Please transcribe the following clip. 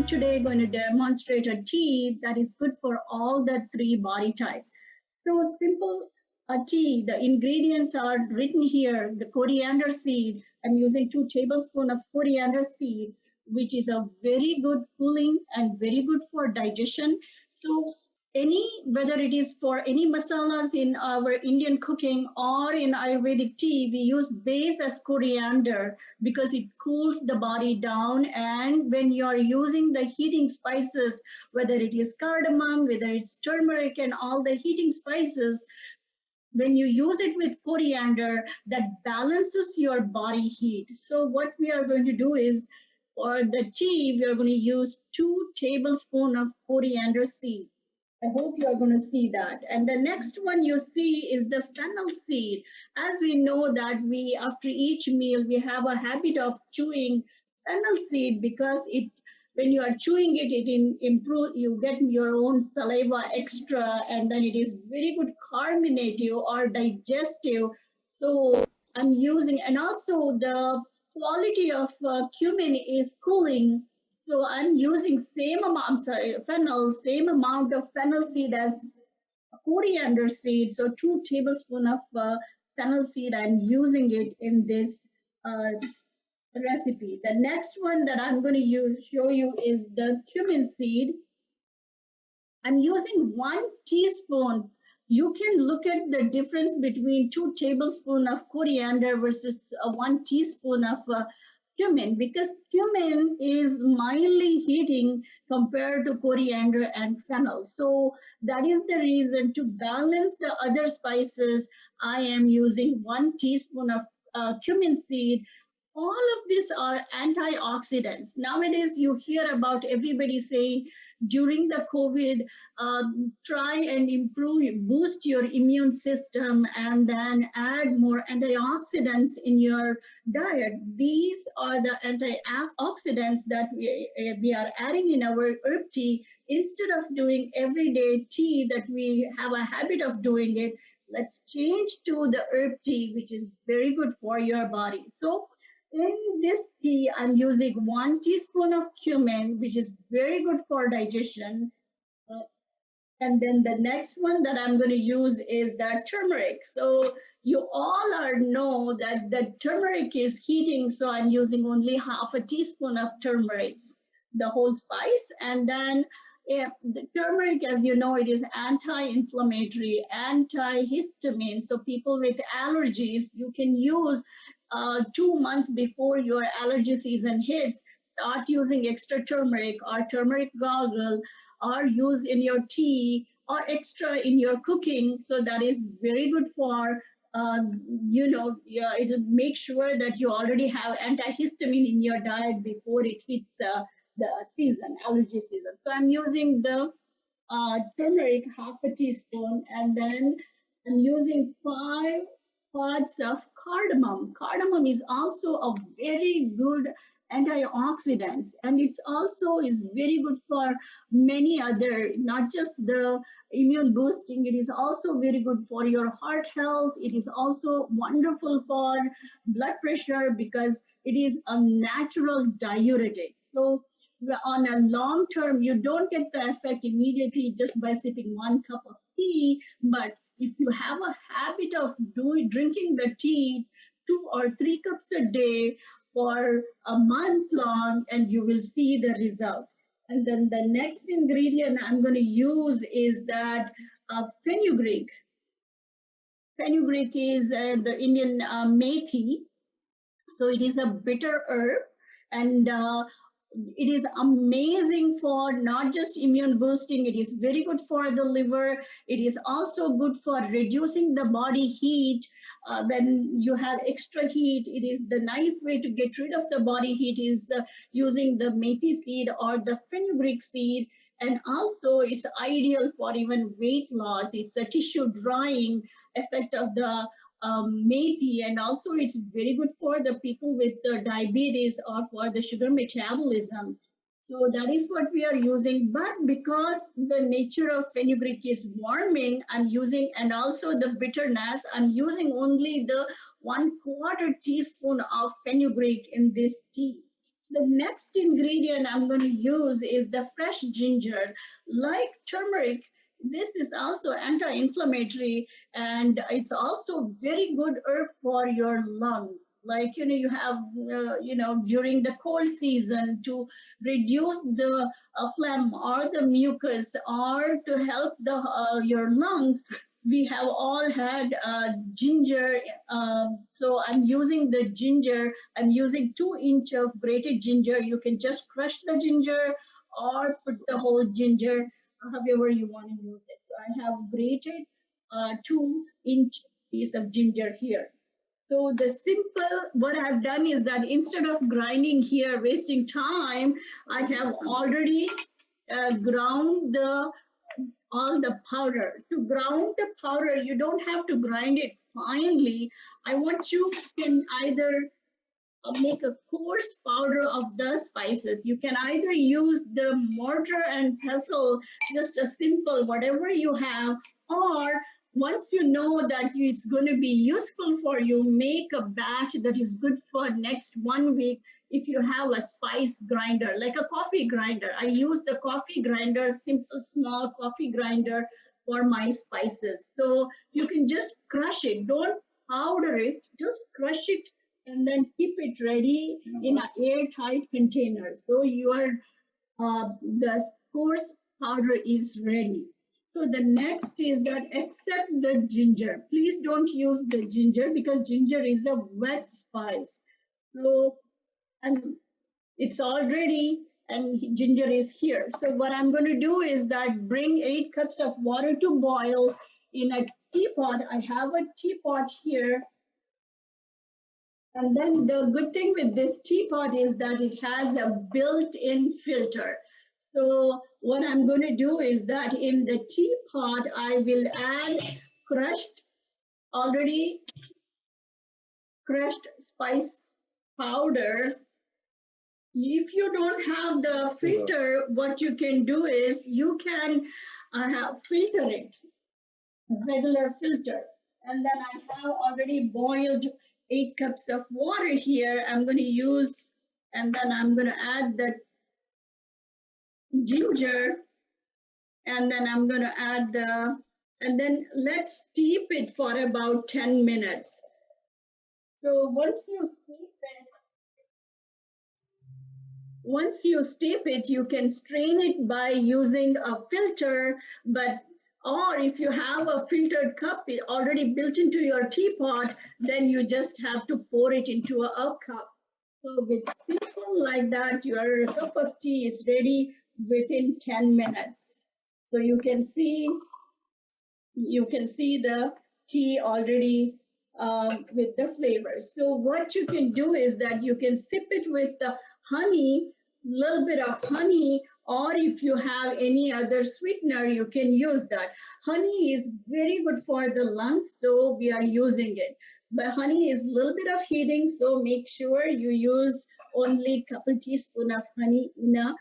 I'm today going to demonstrate a tea that is good for all the three body types. So simple tea, the ingredients are written here. The coriander seed, I'm using 2 tablespoons of coriander seed, which is a very good cooling and very good for digestion. So whether it is for any masalas in our Indian cooking or in Ayurvedic tea, we use base as coriander because it cools the body down. And when you are using the heating spices, whether it is cardamom, whether it's turmeric and all the heating spices, when you use it with coriander, that balances your body heat. So what we are going to do is, for the tea, we are going to use 2 tablespoons of coriander seed. I hope you are going to see that. And the next one you see is the fennel seed. As we know that we, after each meal, we have a habit of chewing fennel seed because when you are chewing it, improve, you get your own saliva extra, and then it is very good carminative or digestive. So I'm using, and also the quality of cumin is cooling, so I'm using same amount of fennel seed as coriander seed. So 2 tablespoons of fennel seed, I'm using it in this uh, recipe. The next one that I'm going to show you is the cumin seed. I'm using 1 teaspoon. You can look at the difference between 2 tablespoons of coriander versus 1 teaspoon of cumin, because cumin is mildly heating compared to coriander and fennel. So that is the reason, to balance the other spices, I am using 1 teaspoon of cumin seed. All of these are antioxidants. Nowadays, you hear about everybody saying during the COVID, try and boost your immune system, and then add more antioxidants in your diet. These are the antioxidants that we are adding in our herb tea. Instead of doing everyday tea that we have a habit of doing it, let's change to the herb tea, which is very good for your body. So in this tea, I'm using 1 teaspoon of cumin, which is very good for digestion. Uh, and then the next one that I'm going to use is that turmeric. So you all know that the turmeric is heating, so I'm using only half a teaspoon of turmeric, the whole spice. And then the turmeric, as you know, it is anti-inflammatory, antihistamine. So people with allergies, you can use 2 months before your allergy season hits, start using extra turmeric or turmeric gargle, or use in your tea or extra in your cooking. So that is very good for, it'll make sure that you already have antihistamine in your diet before it hits the season, allergy season. So I'm using the turmeric, half a teaspoon, and then I'm using 5 pods of cardamom. Cardamom is also a very good antioxidant, and it's also is very good for many other, not just the immune boosting. It is also very good for your heart health. It is also wonderful for blood pressure because it is a natural diuretic. So on a long term, you don't get the effect immediately just by sipping 1 cup of tea, but if you have a habit of drinking the tea 2 or 3 cups a day for a month long, and you will see the result. And then the next ingredient I'm going to use is that fenugreek. Fenugreek is the Indian methi. So it is a bitter herb, and it is amazing for not just immune boosting, it is very good for the liver. It is also good for reducing the body heat. When you have extra heat, it is the nice way to get rid of the body heat is using the methi seed or the fenugreek seed. And also it's ideal for even weight loss. It's a tissue drying effect of the methi, and also it's very good for the people with diabetes or for the sugar metabolism. So that is what we are using. But because the nature of fenugreek is warming, I'm using, and also the bitterness, I'm using only the 1/4 teaspoon of fenugreek in this tea. The next ingredient I'm going to use is the fresh ginger. Like turmeric, this is also anti-inflammatory, and it's also very good herb for your lungs. Like, you have, during the cold season to reduce the phlegm or the mucus or to help your lungs. We have all had ginger. So I'm using the ginger. I'm using 2 inch of grated ginger. You can just crush the ginger or put the whole ginger, however you want to use it. So I have grated 2 inch piece of ginger here. So the simple, what I've done is that instead of grinding here, wasting time, I have already ground all the powder. To ground the powder, you don't have to grind it finely. I want you can either make a coarse powder of the spices. You can either use the mortar and pestle, just a simple whatever you have, or once you know that it's going to be useful for you, make a batch that is good for next 1 week. If you have a spice grinder, like a coffee grinder, I use the coffee grinder, simple small coffee grinder for my spices. So you can just crush it. Don't powder it, just crush it and then keep it ready in an airtight container. So your the coarse powder is ready. So the next is that accept the ginger. Please don't use the ginger because ginger is a wet spice. So and it's all ready and ginger is here. So what I'm going to do is that bring 8 cups of water to boil in a teapot. I have a teapot here. And then the good thing with this teapot is that it has a built-in filter. So what I'm going to do is that in the teapot, I will add already crushed spice powder. If you don't have the filter, what you can do is you can filter it, regular filter. And then I have already boiled 8 cups of water here. I'm going to use, and then I'm going to add the ginger, and then I'm going to add and then let's steep it for about 10 minutes. So once you steep it, you can strain it by using a filter, or if you have a filtered cup already built into your teapot, then you just have to pour it into a cup. So with simple like that, your cup of tea is ready within 10 minutes. So you can see the tea already with the flavors. So what you can do is that you can sip it with the honey, little bit of honey, or if you have any other sweetener, you can use that. Honey is very good for the lungs, so we are using it. But honey is a little bit of heating, so make sure you use only a couple teaspoons of honey in a